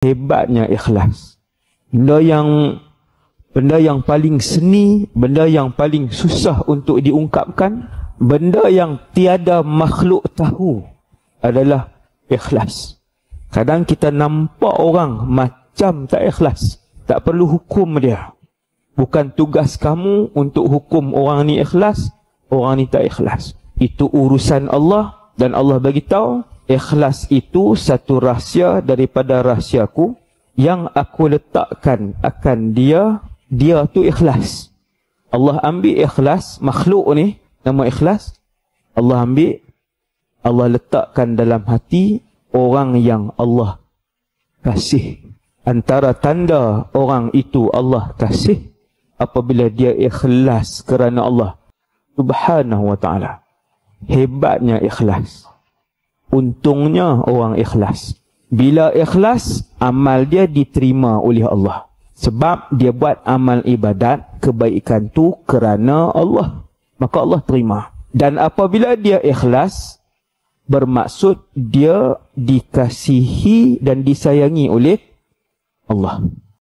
Hebatnya ikhlas. Benda yang paling seni, benda yang paling susah untuk diungkapkan, benda yang tiada makhluk tahu adalah ikhlas. Kadang kita nampak orang macam tak ikhlas, tak perlu hukum dia. Bukan tugas kamu untuk hukum orang ni ikhlas, orang ni tak ikhlas. Itu urusan Allah, dan Allah bagi tahu ikhlas itu satu rahsia daripada rahsiaku yang aku letakkan akan dia tu ikhlas. Allah ambil ikhlas, makhluk ni nama ikhlas, Allah ambil, Allah letakkan dalam hati orang yang Allah kasih. Antara tanda orang itu Allah kasih apabila dia ikhlas kerana Allah Subhanahu wa ta'ala. Hebatnya ikhlas. Untungnya orang ikhlas. Bila ikhlas, amal dia diterima oleh Allah. Sebab dia buat amal ibadat, kebaikan tu kerana Allah. Maka Allah terima. Dan apabila dia ikhlas, bermaksud dia dikasihi dan disayangi oleh Allah.